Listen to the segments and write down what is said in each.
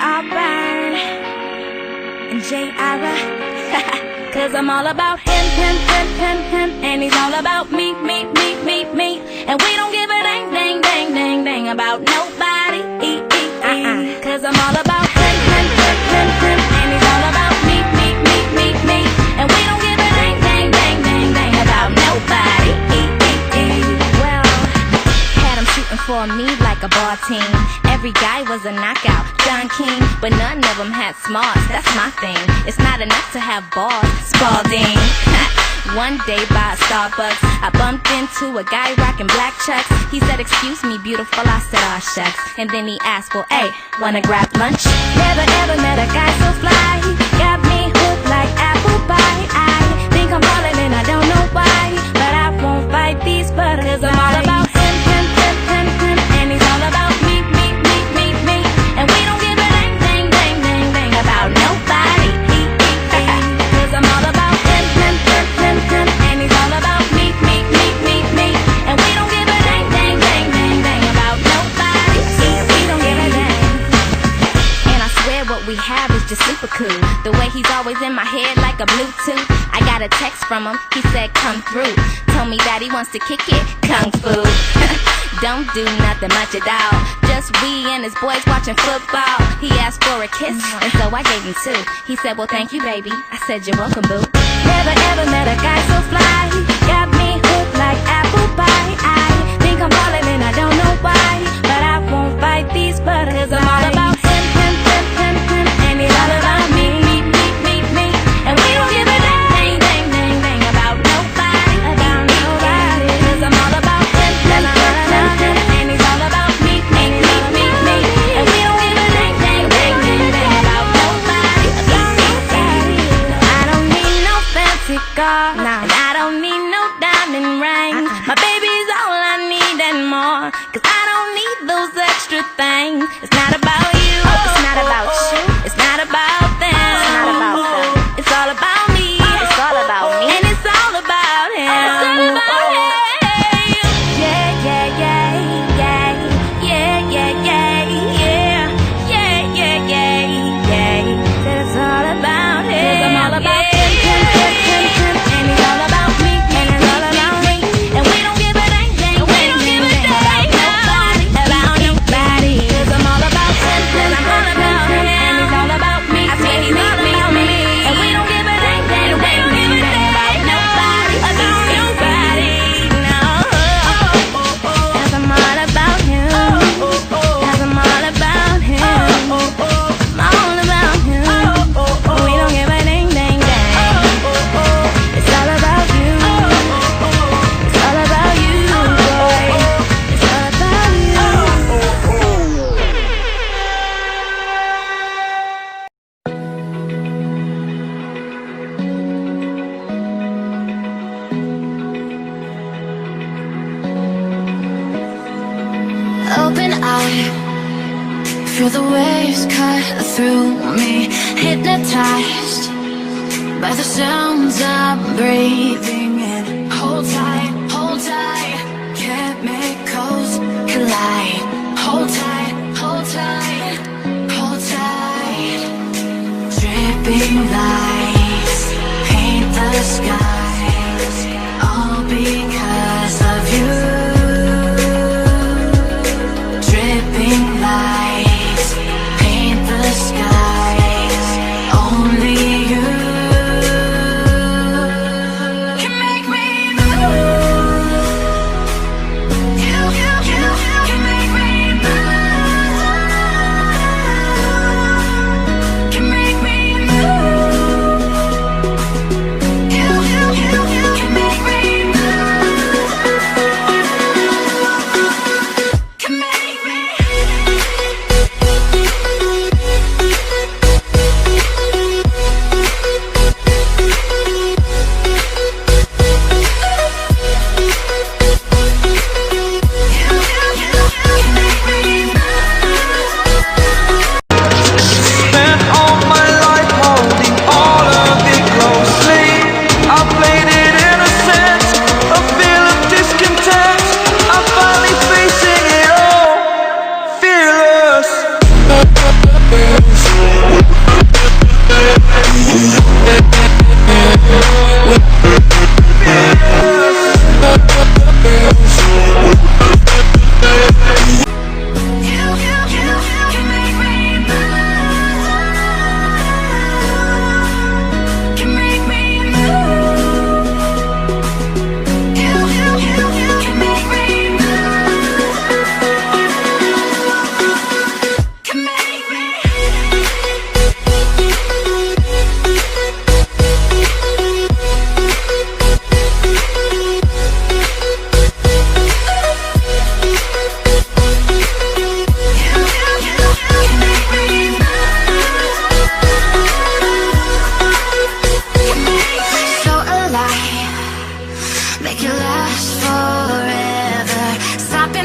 Auburn and J.I.R.A. Cause I'm all about him, and he's all about me. And we don't give a dang about nobody. Cause I'm all about him, and he's all about me. And we don't give a dang about nobody. Well, had him shooting for me like a ball team. Every guy was a knockout, John King, but none of them had smarts, that's my thing. It's not enough to have balls, Spalding. One day by a Starbucks, I bumped into a guy rocking black chucks. He said, excuse me, beautiful, I said, aw shucks. And then he asked, well, hey, wanna grab lunch? Never ever met a guy so fly. He got me hooked like apple pie. I think I'm falling and I don't know why, but I won't fight these butterflies. I'm all about him, and he's all about me. And we don't give a dang about nobody. Cause I'm all about him, and he's all about me. And we don't give a dang about nobody. We don't give a dang. And I swear what we have is just super cool. The way he's always in my head like a Bluetooth. I got a text from him, he said come through. Told me that he wants to kick it, kung fu. Don't do nothing much at all. Just we and his boys watching football. He asked for a kiss, and so I gave him two. He said, well, thank you, baby. I said, you're welcome, boo. Never ever met a guy so fly. He got me hooked like apple pie. I think I'm falling and I don't know why, but I won't fight these butterflies. I'm all about him, and he's all about me. And we don't give a dang about nobody. Cause I'm all about him, and he's all about me. And we don't give a dang about nobody. I don't need no fancy car, and I don't need no diamond rings. My baby's all I need and more, cause I don't need those extra things. It's not about you, it's not about you, it's not about them, it's not about them. It's all about me, it's all about me, and it's all about him. It's all about him. It's all about him. 'Cause I'm all about him, and he's all about me, and it's all about me. And we don't give a dang about nobody. 'Cause I'm all about him, and I'm all about him, and he's all about me. I swear he's all about me. And we don't give a dang about nobody. No. 'Cause I'm all about him. 'Cause I'm all about him. I'm all about him. We don't give a dang. It's all about you. It's all about you, boy. It's all about you. Open eye, feel the waves cut through me. Hypnotized by the sounds I'm breathing in. Hold tight, chemicals collide. Hold tight, dripping lights paint the skies, all because of you. Dripping lights paint the skies, only you can make me move. You can make me move. Can make me move.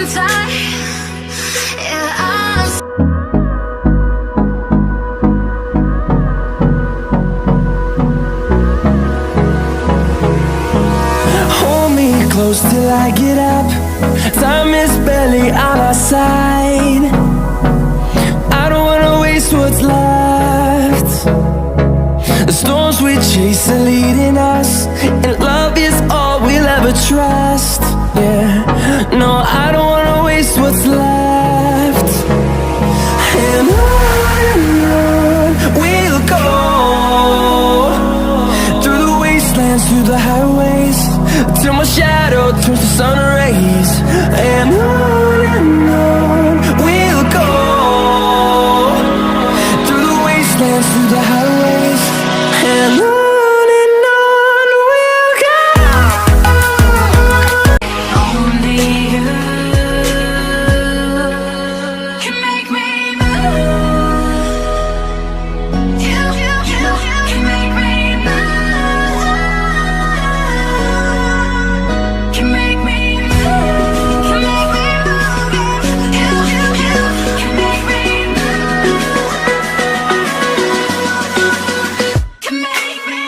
inside. Yeah, I'm Hold me close till I get up. Time is barely on our side. I don't wanna waste what's left. The storms we chase are leading us, and love is all we'll ever trust. Yeah, no, I don't wanna waste what's left. And on we'll go, through the wastelands, through the highways, till my shadow turns to sun rays. And on we'll go, through the wastelands, through the highways, and on we'll go. only you can make me move. You can make me move. Can make me move. Can make me move. You can make me move. Can make me.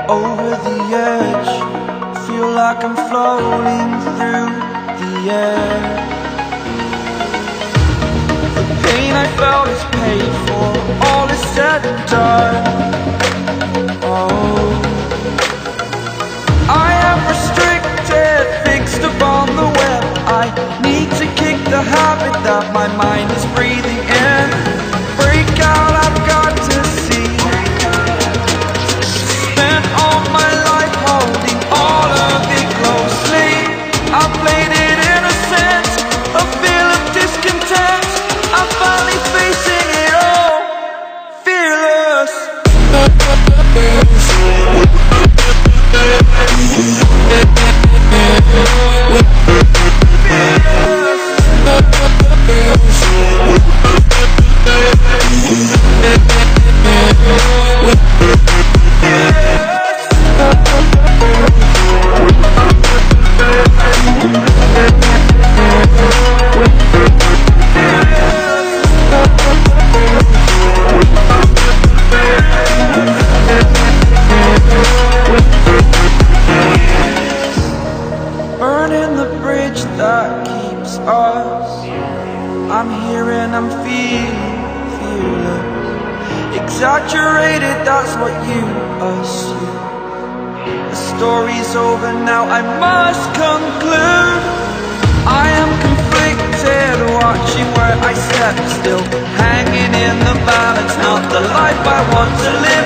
Over the edge, feel like I'm floating through the air. The pain I felt is paid for, all is said and done. Oh, I am restricted, fixed upon the web. I need to kick the habit that my mind is breathing in. Break out, I've got to see. Spent all my life holding all of it closely. I played it innocent, a feel of discontent. I'm finally facing it all, fearless. Burning the bridge that keeps us. I'm here and I'm feeling fearless. Exaggerated, that's what you assume. The story's over now, I must conclude. I am conflicted, watching where I step still, hanging in the balance, not the life I want to live.